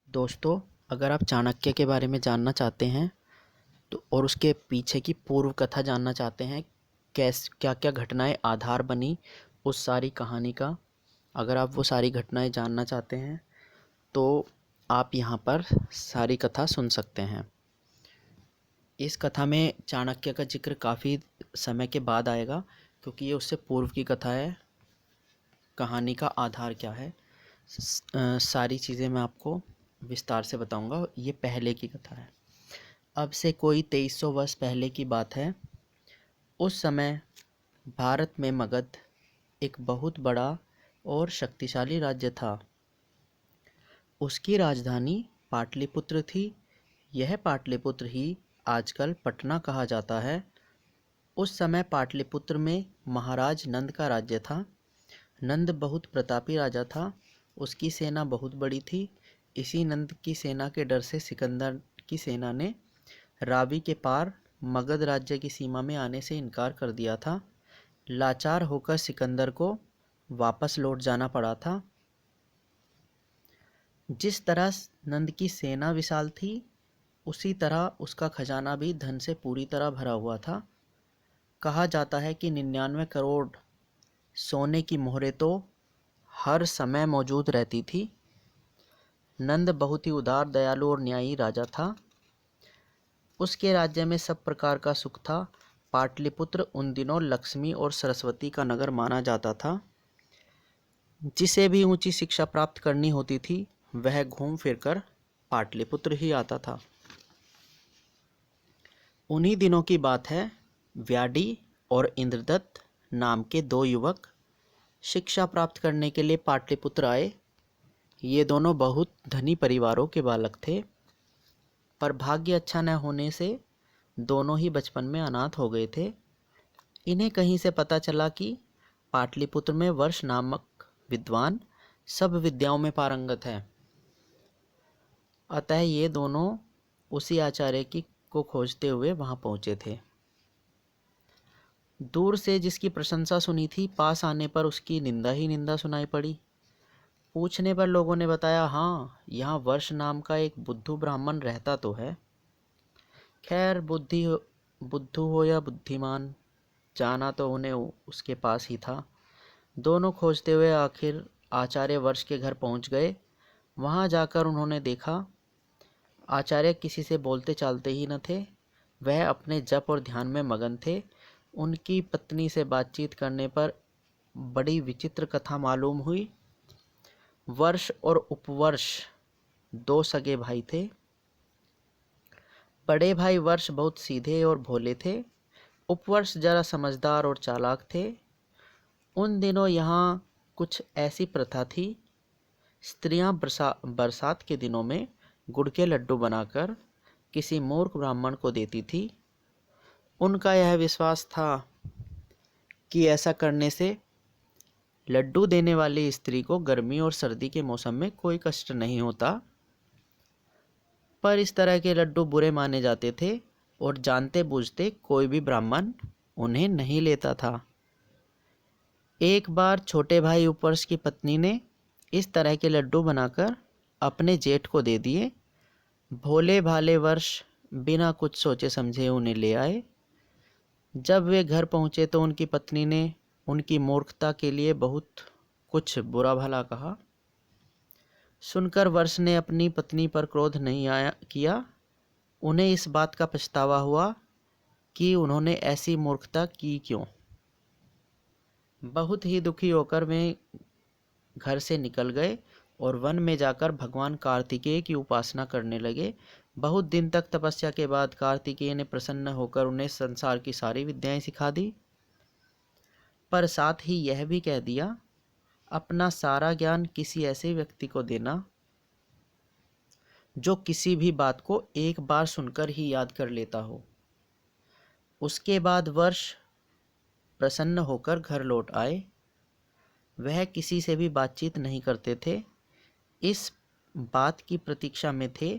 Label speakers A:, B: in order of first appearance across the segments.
A: दोस्तों, अगर आप चाणक्य के बारे में जानना चाहते हैं तो और उसके पीछे की पूर्व कथा जानना चाहते हैं, क्या क्या घटनाएं आधार बनी उस सारी कहानी का, अगर आप वो सारी घटनाएं जानना चाहते हैं तो आप यहाँ पर सारी कथा सुन सकते हैं। इस कथा में चाणक्य का जिक्र काफ़ी समय के बाद आएगा, क्योंकि ये उससे पूर्व की कथा है। कहानी का आधार क्या है, सारी चीज़ें मैं आपको विस्तार से बताऊंगा। ये पहले की कथा है। अब से कोई 2300 वर्ष पहले की बात है। उस समय भारत में मगध एक बहुत बड़ा और शक्तिशाली राज्य था। उसकी राजधानी पाटलिपुत्र थी। यह पाटलिपुत्र ही आजकल पटना कहा जाता है। उस समय पाटलिपुत्र में महाराज नंद का राज्य था। नंद बहुत प्रतापी राजा था। उसकी सेना बहुत बड़ी थी। इसी नंद की सेना के डर से सिकंदर की सेना ने रावी के पार मगध राज्य की सीमा में आने से इनकार कर दिया था। लाचार होकर सिकंदर को वापस लौट जाना पड़ा था। जिस तरह नंद की सेना विशाल थी, उसी तरह उसका खजाना भी धन से पूरी तरह भरा हुआ था। कहा जाता है कि 99 करोड़ सोने की मोहरें तो हर समय मौजूद रहती थी। नंद बहुत ही उदार, दयालु और न्यायी राजा था। उसके राज्य में सब प्रकार का सुख था। पाटलिपुत्र उन दिनों लक्ष्मी और सरस्वती का नगर माना जाता था। जिसे भी ऊंची शिक्षा प्राप्त करनी होती थी, वह घूम फिरकर पाटलिपुत्र ही आता था। उन्हीं दिनों की बात है। व्याडी और इंद्रदत्त नाम के दो युवक शिक्षा प्राप्त करने के लिए पाटलिपुत्र आए। ये दोनों बहुत धनी परिवारों के बालक थे, पर भाग्य अच्छा न होने से दोनों ही बचपन में अनाथ हो गए थे। इन्हें कहीं से पता चला कि पाटलिपुत्र में वर्ष नामक विद्वान सब विद्याओं में पारंगत है। अतः ये दोनों उसी आचार्य की को खोजते हुए वहां पहुंचे थे। दूर से जिसकी प्रशंसा सुनी थी, पास आने पर उसकी निंदा ही निंदा सुनाई पड़ी। पूछने पर लोगों ने बताया, हाँ, यहाँ वर्ष नाम का एक बुद्धू ब्राह्मण रहता तो है। खैर, बुद्धू हो या बुद्धिमान, जाना तो उन्हें उसके पास ही था। दोनों खोजते हुए आखिर आचार्य वर्ष के घर पहुंच गए। वहां जाकर उन्होंने देखा, आचार्य किसी से बोलते चालते ही न थे। वह अपने जप और ध्यान में मगन थे। उनकी पत्नी से बातचीत करने पर बड़ी विचित्र कथा मालूम हुई। वर्ष और उपवर्ष दो सगे भाई थे। बड़े भाई वर्ष बहुत सीधे और भोले थे। उपवर्ष जरा समझदार और चालाक थे। उन दिनों यहाँ कुछ ऐसी प्रथा थी, स्त्रियां बरसात के दिनों में गुड़ के लड्डू बनाकर किसी मूर्ख ब्राह्मण को देती थी। उनका यह विश्वास था कि ऐसा करने से लड्डू देने वाली स्त्री को गर्मी और सर्दी के मौसम में कोई कष्ट नहीं होता। पर इस तरह के लड्डू बुरे माने जाते थे और जानते बूझते कोई भी ब्राह्मण उन्हें नहीं लेता था। एक बार छोटे भाई उपवर्ष की पत्नी ने इस तरह के लड्डू बनाकर अपने जेठ को दे दिए। भोले भाले वर्ष बिना कुछ सोचे समझे उन्हें ले आए। जब वे घर पहुंचे तो उनकी पत्नी ने उनकी मूर्खता के लिए बहुत कुछ बुरा भला कहा। सुनकर वर्ष ने अपनी पत्नी पर क्रोध नहीं किया। उन्हें इस बात का पछतावा हुआ कि उन्होंने ऐसी मूर्खता की क्यों। बहुत ही दुखी होकर वे घर से निकल गए और वन में जाकर भगवान कार्तिकेय की उपासना करने लगे। बहुत दिन तक तपस्या के बाद कार्तिकेय ने प्रसन्न होकर उन्हें संसार की सारी विद्याएं सिखा दी, पर साथ ही यह भी कह दिया, अपना सारा ज्ञान किसी ऐसे व्यक्ति को देना जो किसी भी बात को एक बार सुनकर ही याद कर लेता हो। उसके बाद वर्ष प्रसन्न होकर घर लौट आए। वह किसी से भी बातचीत नहीं करते थे। इस बात की प्रतीक्षा में थे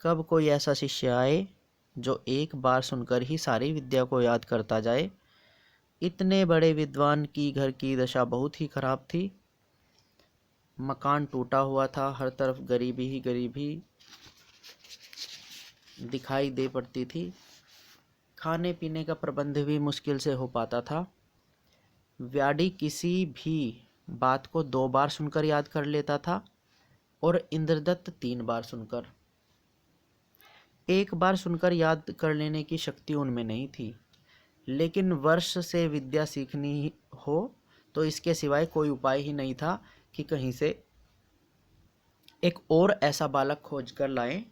A: कब कोई ऐसा शिष्य आए जो एक बार सुनकर ही सारी विद्या को याद करता जाए। इतने बड़े विद्वान की घर की दशा बहुत ही खराब थी। मकान टूटा हुआ था, हर तरफ गरीबी ही गरीबी दिखाई दे पड़ती थी। खाने पीने का प्रबंध भी मुश्किल से हो पाता था। व्याडी किसी भी बात को 2 बार सुनकर याद कर लेता था और इंद्रदत्त 3 बार सुनकर। एक बार सुनकर याद कर लेने की शक्ति उनमें नहीं थी, लेकिन वर्ष से विद्या सीखनी हो तो इसके सिवाय कोई उपाय ही नहीं था कि कहीं से एक और ऐसा बालक खोज कर लाएं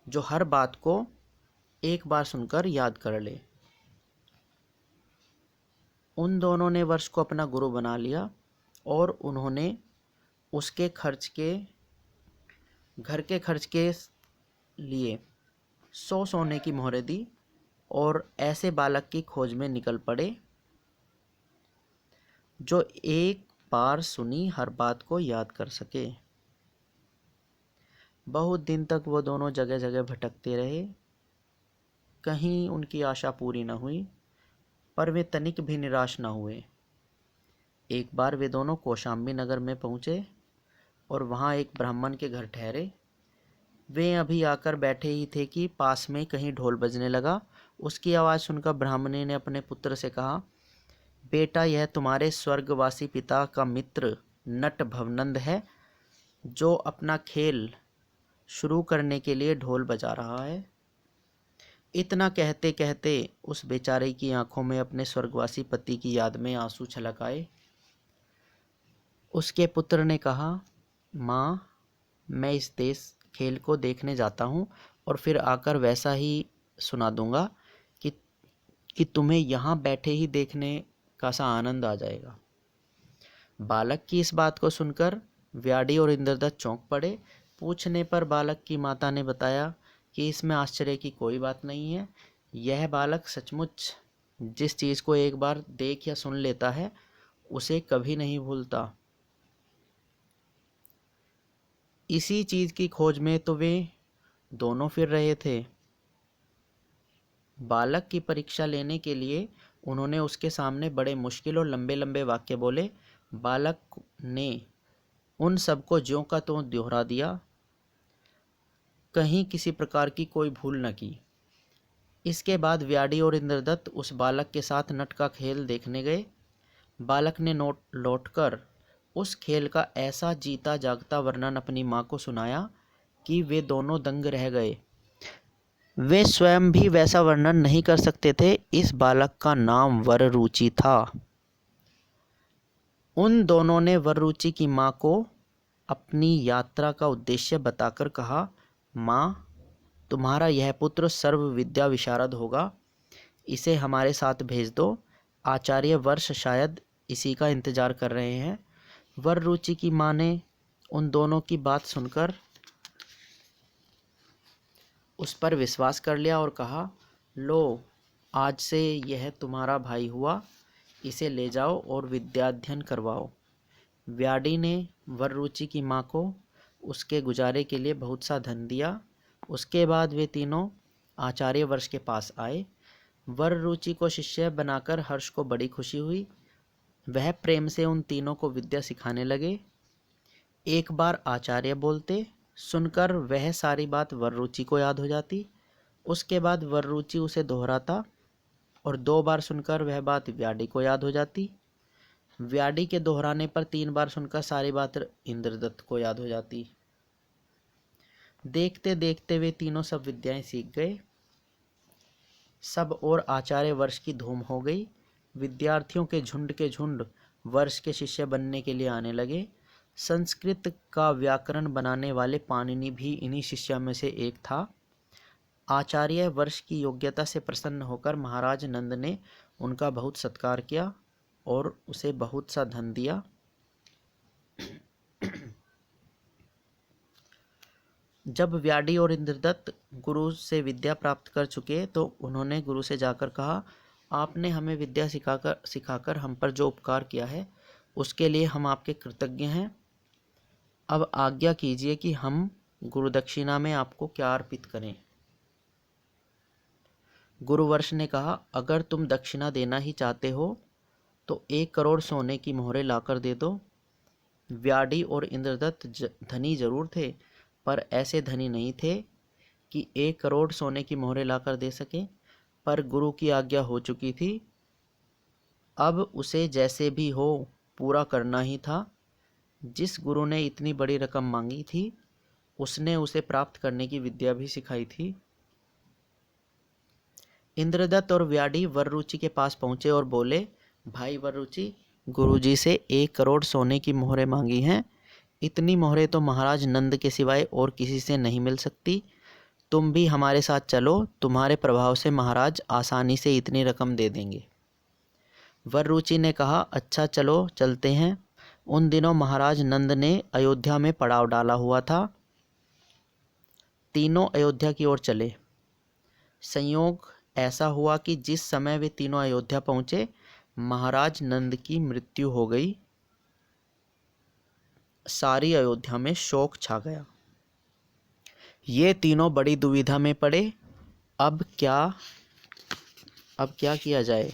A: जो हर बात को एक बार सुनकर याद कर ले। उन दोनों ने वर्ष को अपना गुरु बना लिया और उन्होंने उसके घर के खर्च के लिए 100 सोने की मोहरें दी और ऐसे बालक की खोज में निकल पड़े जो एक बार सुनी हर बात को याद कर सके। बहुत दिन तक वो दोनों जगह जगह भटकते रहे। कहीं उनकी आशा पूरी न हुई, पर वे तनिक भी निराश न हुए। एक बार वे दोनों कौशाम्बी नगर में पहुँचे और वहाँ एक ब्राह्मण के घर ठहरे। वे अभी आकर बैठे ही थे कि पास में कहीं ढोल बजने लगा। उसकी आवाज़ सुनकर ब्राह्मणी ने अपने पुत्र से कहा, बेटा, यह तुम्हारे स्वर्गवासी पिता का मित्र नट भवनंद है, जो अपना खेल शुरू करने के लिए ढोल बजा रहा है। इतना कहते कहते उस बेचारे की आंखों में अपने स्वर्गवासी पति की याद में आंसू छलक आए। उसके पुत्र ने कहा, माँ, मैं इस देश खेल को देखने जाता हूँ और फिर आकर वैसा ही सुना दूंगा कि तुम्हें यहाँ बैठे ही देखने का सा आनंद आ जाएगा। बालक की इस बात को सुनकर व्याडी और इंद्रदत्त चौंक पड़े। पूछने पर बालक की माता ने बताया कि इसमें आश्चर्य की कोई बात नहीं है। यह बालक सचमुच जिस चीज़ को एक बार देख या सुन लेता है उसे कभी नहीं भूलता। इसी चीज़ की खोज में तो वे दोनों फिर रहे थे। बालक की परीक्षा लेने के लिए उन्होंने उसके सामने बड़े मुश्किल और लंबे लंबे वाक्य बोले। बालक ने उन सबको ज्यों का त्यों दोहरा दिया, कहीं किसी प्रकार की कोई भूल न की। इसके बाद व्याडी और इंद्रदत्त उस बालक के साथ नट का खेल देखने गए। बालक ने लौटकर उस खेल का ऐसा जीता जागता वर्णन अपनी माँ को सुनाया कि वे दोनों दंग रह गए। वे स्वयं भी वैसा वर्णन नहीं कर सकते थे। इस बालक का नाम वररुचि था। उन दोनों ने वररुचि की माँ को अपनी यात्रा का उद्देश्य बताकर कहा, माँ, तुम्हारा यह पुत्र सर्व विद्या विशारद होगा, इसे हमारे साथ भेज दो। आचार्य वर्ष शायद इसी का इंतजार कर रहे हैं। वररुचि की माँ ने उन दोनों की बात सुनकर उस पर विश्वास कर लिया और कहा, लो, आज से यह तुम्हारा भाई हुआ, इसे ले जाओ और विद्याध्ययन करवाओ। व्याडी ने वररुचि की माँ को उसके गुजारे के लिए बहुत सा धन दिया। उसके बाद वे तीनों आचार्य वर्ष के पास आए। वररुचि को शिष्य बनाकर हर्ष को बड़ी खुशी हुई। वह प्रेम से उन तीनों को विद्या सिखाने लगे। एक बार आचार्य बोलते, सुनकर वह सारी बात वररुचि को याद हो जाती। उसके बाद वररुचि उसे दोहराता और 2 बार सुनकर वह बात व्याडी को याद हो जाती। व्याडी के दोहराने पर 3 बार सुनकर सारी बात इंद्रदत्त को याद हो जाती। देखते देखते वे तीनों सब विद्याएं सीख गए। सब और आचार्य वर्ष की धूम हो गई। विद्यार्थियों के झुंड वर्ष के शिष्य बनने के लिए आने लगे। संस्कृत का व्याकरण बनाने वाले पाणिनि भी इन्हीं शिष्यों में से एक था। आचार्य वर्ष की योग्यता से प्रसन्न होकर महाराज नंद ने उनका बहुत सत्कार किया और उसे बहुत सा धन दिया। जब व्याडी और इंद्रदत्त गुरु से विद्या प्राप्त कर चुके तो उन्होंने गुरु से जाकर कहा, आपने हमें विद्या सिखाकर हम पर जो उपकार किया है उसके लिए हम आपके कृतज्ञ हैं। अब आज्ञा कीजिए कि हम गुरु दक्षिणा में आपको क्या अर्पित करें। गुरुवर्ष ने कहा, अगर तुम दक्षिणा देना ही चाहते हो तो 1 करोड़ सोने की मोहरें लाकर दे दो। व्याडी और इंद्रदत्त धनी जरूर थे, पर ऐसे धनी नहीं थे कि 1 करोड़ सोने की मोहरें लाकर दे सके। पर गुरु की आज्ञा हो चुकी थी, अब उसे जैसे भी हो पूरा करना ही था। जिस गुरु ने इतनी बड़ी रकम मांगी थी, उसने उसे प्राप्त करने की विद्या भी सिखाई थी। इंद्रदत्त और व्याडी वररुचि के पास पहुंचे और बोले, भाई वररुचि, गुरुजी से 1 करोड़ सोने की मोहरें मांगी हैं। इतनी मोहरें तो महाराज नंद के सिवाय और किसी से नहीं मिल सकती। तुम भी हमारे साथ चलो, तुम्हारे प्रभाव से महाराज आसानी से इतनी रकम दे देंगे। वररुचि ने कहा, अच्छा चलो चलते हैं। उन दिनों महाराज नंद ने अयोध्या में पड़ाव डाला हुआ था। तीनों अयोध्या की ओर चले। संयोग ऐसा हुआ कि जिस समय वे तीनों अयोध्या पहुंचे, महाराज नंद की मृत्यु हो गई। सारी अयोध्या में शोक छा गया। ये तीनों बड़ी दुविधा में पड़े। अब क्या किया जाए।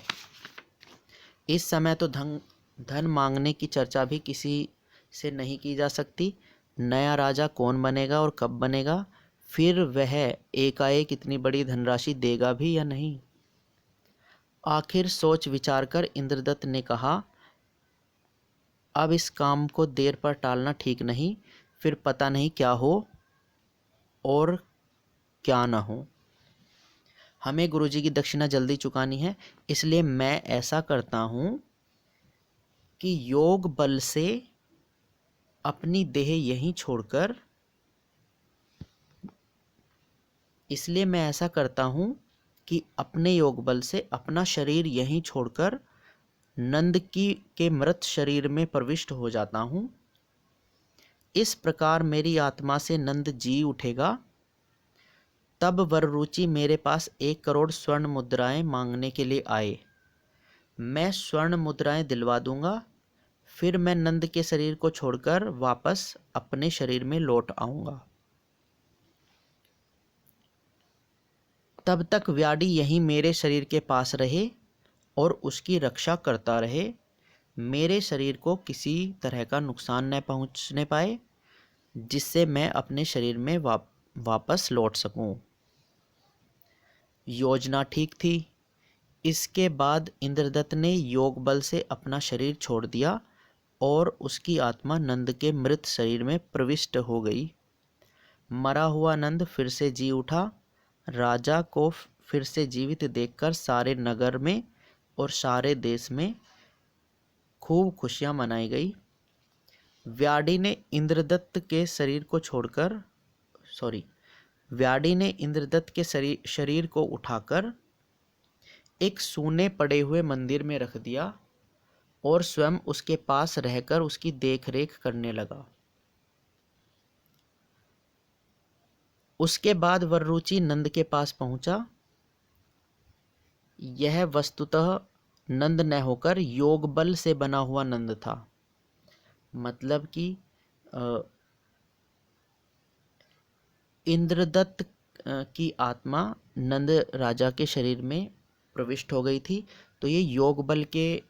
A: इस समय तो धन मांगने की चर्चा भी किसी से नहीं की जा सकती। नया राजा कौन बनेगा और कब बनेगा, फिर वह एकाएक इतनी बड़ी धनराशि देगा भी या नहीं। आखिर सोच विचार कर इंद्रदत्त ने कहा, अब इस काम को देर पर टालना ठीक नहीं, फिर पता नहीं क्या हो और क्या न हो। हमें गुरुजी की दक्षिणा जल्दी चुकानी है, इसलिए मैं ऐसा करता हूँ कि योग बल से अपनी देह यहीं छोड़कर इसलिए मैं ऐसा करता हूँ कि अपने योग बल से अपना शरीर यहीं छोड़कर नंद के मृत शरीर में प्रविष्ट हो जाता हूँ। इस प्रकार मेरी आत्मा से नंद जी उठेगा। तब वररुचि मेरे पास 1 करोड़ स्वर्ण मुद्राएं मांगने के लिए आए। मैं स्वर्ण मुद्राएं दिलवा दूंगा, फिर मैं नंद के शरीर को छोड़कर वापस अपने शरीर में लौट आऊंगा। तब तक व्याडी यहीं मेरे शरीर के पास रहे और उसकी रक्षा करता रहे। मेरे शरीर को किसी तरह का नुकसान न पहुंचने पाए, जिससे मैं अपने शरीर में वापस लौट सकूं। योजना ठीक थी। इसके बाद इंद्रदत्त ने योग बल से अपना शरीर छोड़ दिया और उसकी आत्मा नंद के मृत शरीर में प्रविष्ट हो गई। मरा हुआ नंद फिर से जी उठा। राजा को फिर से जीवित देखकर सारे नगर में और सारे देश में खूब खुशियां मनाई गई। व्याडी ने इंद्रदत्त के शरीर को उठाकर एक सूने पड़े हुए मंदिर में रख दिया और स्वयं उसके पास रहकर उसकी देखरेख करने लगा। उसके बाद वररुचि नंद के पास पहुंचा। यह वस्तुतः नंद न होकर योग बल से बना हुआ नंद था। मतलब कि इंद्रदत्त की आत्मा नंद राजा के शरीर में प्रविष्ट हो गई थी, तो ये योग बल के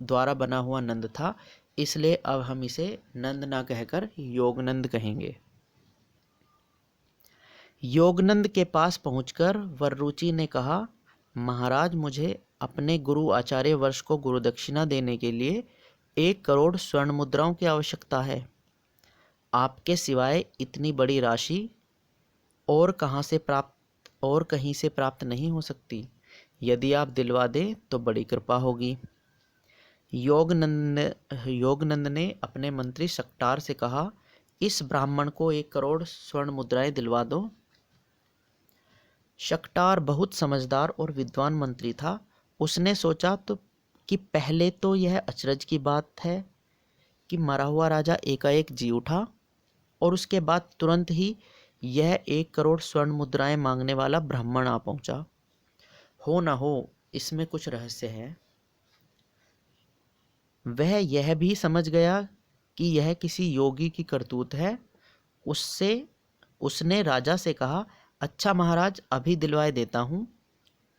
A: द्वारा बना हुआ नंद था। इसलिए अब हम इसे नंद ना कहकर योगनंद कहेंगे। योगनंद के पास पहुंचकर वररुचि ने कहा, महाराज, मुझे अपने गुरु आचार्य वर्ष को गुरुदक्षिणा देने के लिए 1 करोड़ स्वर्ण मुद्राओं की आवश्यकता है। आपके सिवाय इतनी बड़ी राशि और कहीं से प्राप्त नहीं हो सकती। यदि आप दिलवा दें तो बड़ी कृपा होगी। योगनंद ने अपने मंत्री शक्टार से कहा, इस ब्राह्मण को 1 करोड़ स्वर्ण मुद्राएं दिलवा दो। शक्टार बहुत समझदार और विद्वान मंत्री था। उसने सोचा कि पहले तो यह अचरज की बात है कि मरा हुआ राजा एकाएक जी उठा और उसके बाद तुरंत ही यह 1 करोड़ स्वर्ण मुद्राएं मांगने वाला ब्राह्मण आ पहुंचा। हो न हो इसमें कुछ रहस्य है। वह यह भी समझ गया कि यह किसी योगी की करतूत है। उसने राजा से कहा, अच्छा महाराज, अभी दिलवाए देता हूँ,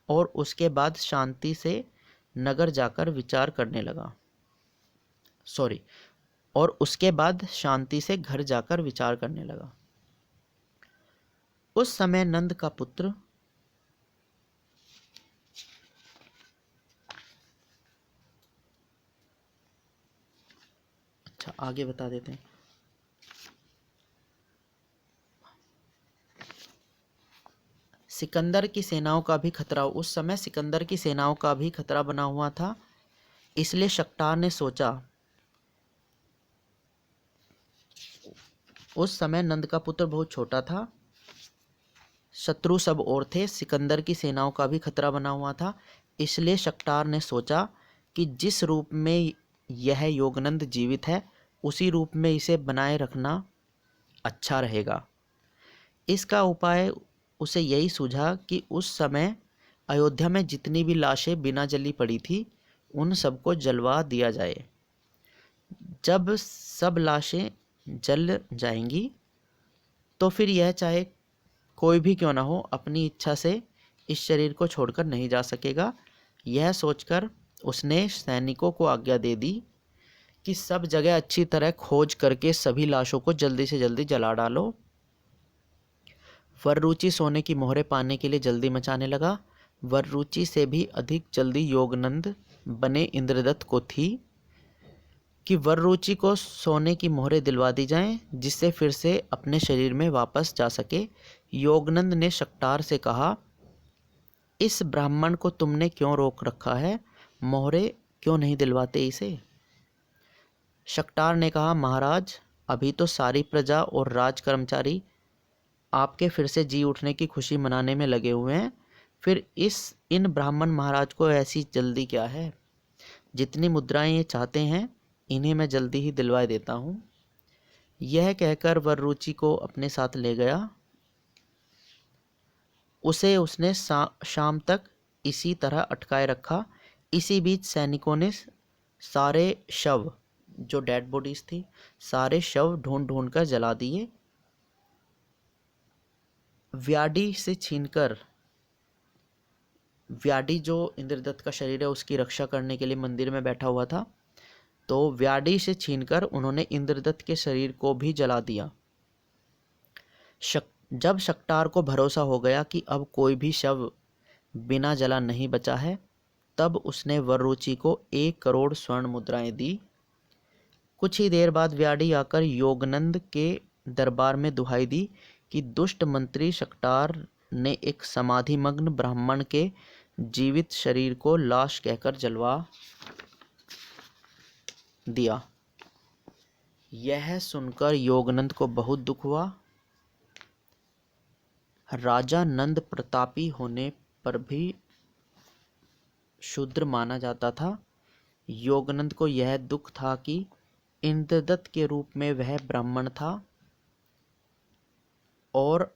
A: और उसके बाद शांति से नगर जाकर विचार करने लगा। और उसके बाद शांति से घर जाकर विचार करने लगा। उस समय नंद का पुत्र अच्छा आगे बता देते हैं। सिकंदर की सेनाओं का भी खतरा, उस समय सिकंदर की सेनाओं का भी खतरा बना हुआ था। इसलिए शक्तार ने सोचा, उस समय नंद का पुत्र बहुत छोटा था, शत्रु सब और थे, सिकंदर की सेनाओं का भी खतरा बना हुआ था। इसलिए शक्तार ने सोचा कि जिस रूप में यह योगनंद जीवित है उसी रूप में इसे बनाए रखना अच्छा रहेगा। इसका उपाय उसे यही सूझा कि उस समय अयोध्या में जितनी भी लाशें बिना जली पड़ी थी उन सबको जलवा दिया जाए। जब सब लाशें जल जाएंगी तो फिर यह चाहे कोई भी क्यों ना हो अपनी इच्छा से इस शरीर को छोड़कर नहीं जा सकेगा। यह सोचकर उसने सैनिकों को आज्ञा दे दी कि सब जगह अच्छी तरह खोज करके सभी लाशों को जल्दी से जल्दी जला डालो। वररुचि सोने की मोहरें पाने के लिए जल्दी मचाने लगा। वररुचि से भी अधिक जल्दी योगनंद बने इंद्रदत्त को थी कि वररुचि को सोने की मोहरें दिलवा दी जाएं, जिससे फिर से अपने शरीर में वापस जा सके। योगनंद ने शक्तार से कहा, इस ब्राह्मण को तुमने क्यों रोक रखा है? मोहरें क्यों नहीं दिलवाते इसे? शक्तार ने कहा, महाराज, अभी तो सारी प्रजा और राज कर्मचारी आपके फिर से जी उठने की खुशी मनाने में लगे हुए हैं। फिर इन ब्राह्मण महाराज को ऐसी जल्दी क्या है? जितनी मुद्राएं ये चाहते हैं इन्हें मैं जल्दी ही दिलवा देता हूँ। यह कहकर वररुचि को अपने साथ ले गया। उसे उसने शाम तक इसी तरह अटकाए रखा। इसी बीच सैनिकों ने सारे शव, जो डेड बॉडीज थी, सारे शव ढूंढ ढूंढ कर जला दिए। व्याडी से छीनकर, व्याडी जो इंद्रदत्त का शरीर है उसकी रक्षा करने के लिए मंदिर में बैठा हुआ था, तो व्याडी से छीनकर उन्होंने इंद्रदत्त के शरीर को भी जला दिया। जब शक्तार को भरोसा हो गया कि अब कोई भी शव बिना जला नहीं बचा है, तब उसने वररुचि को 1 करोड़ स्वर्ण मुद्राएं दी। कुछ ही देर बाद व्याडी आकर योगनंद के दरबार में दुहाई दी कि दुष्ट मंत्री शक्तार ने एक समाधिमग्न ब्राह्मण के जीवित शरीर को लाश कहकर जलवा दिया। यह सुनकर योगनंद को बहुत दुख हुआ। राजा नंद प्रतापी होने पर भी शूद्र माना जाता था। योगनंद को यह दुख था कि इंद्रदत्त के रूप में वह ब्राह्मण था और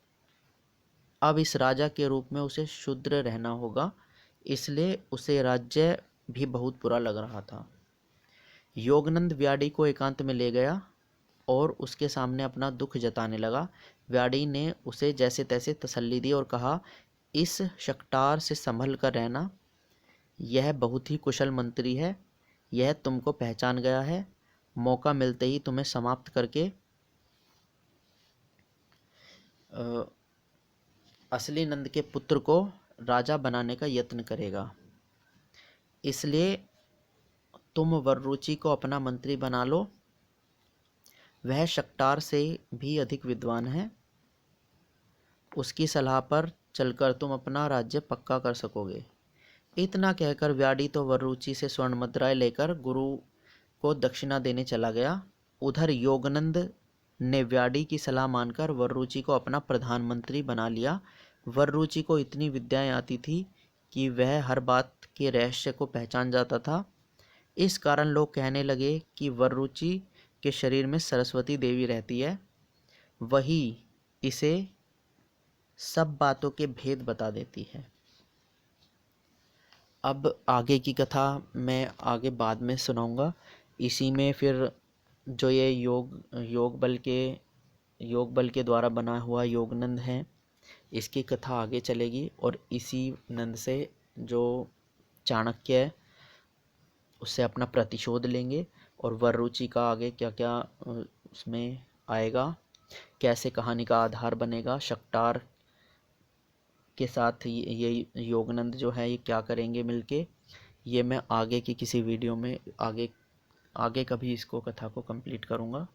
A: अब इस राजा के रूप में उसे शूद्र रहना होगा, इसलिए उसे राज्य भी बहुत बुरा लग रहा था। योगनंद व्याडी को एकांत में ले गया और उसके सामने अपना दुख जताने लगा। व्याडी ने उसे जैसे तैसे तसल्ली दी और कहा, इस शक्तार से संभल कर रहना, यह बहुत ही कुशल मंत्री है, यह तुमको पहचान गया है, मौका मिलते ही तुम्हें समाप्त करके असली नंद के पुत्र को राजा बनाने का यत्न करेगा। इसलिए तुम वररुचि को अपना मंत्री बना लो, वह शक्तार से भी अधिक विद्वान है, उसकी सलाह पर चलकर तुम अपना राज्य पक्का कर सकोगे। इतना कहकर व्याडी तो वररुचि से स्वर्ण मुद्राएं लेकर गुरु को दक्षिणा देने चला गया। उधर योगनंद ने व्याडी की सलाह मानकर वररुचि को अपना प्रधानमंत्री बना लिया। वररुचि को इतनी विद्याएं आती थी कि वह हर बात के रहस्य को पहचान जाता था। इस कारण लोग कहने लगे कि वररुचि के शरीर में सरस्वती देवी रहती है, वही इसे सब बातों के भेद बता देती है। अब आगे की कथा मैं आगे बाद में सुनाऊंगा। इसी में फिर जो ये योग बल के द्वारा बना हुआ योगनंद है, इसकी कथा आगे चलेगी और इसी नंद से जो चाणक्य है उससे अपना प्रतिशोध लेंगे और वररुचि का आगे क्या क्या उसमें आएगा, कैसे कहानी का आधार बनेगा, शक्टार के साथ ये योगनंद जो है ये क्या करेंगे मिलके, ये मैं आगे की किसी वीडियो में आगे आगे कभी इसको कथा को कंप्लीट करूँगा।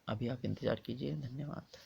A: अभी आप इंतज़ार कीजिए। धन्यवाद।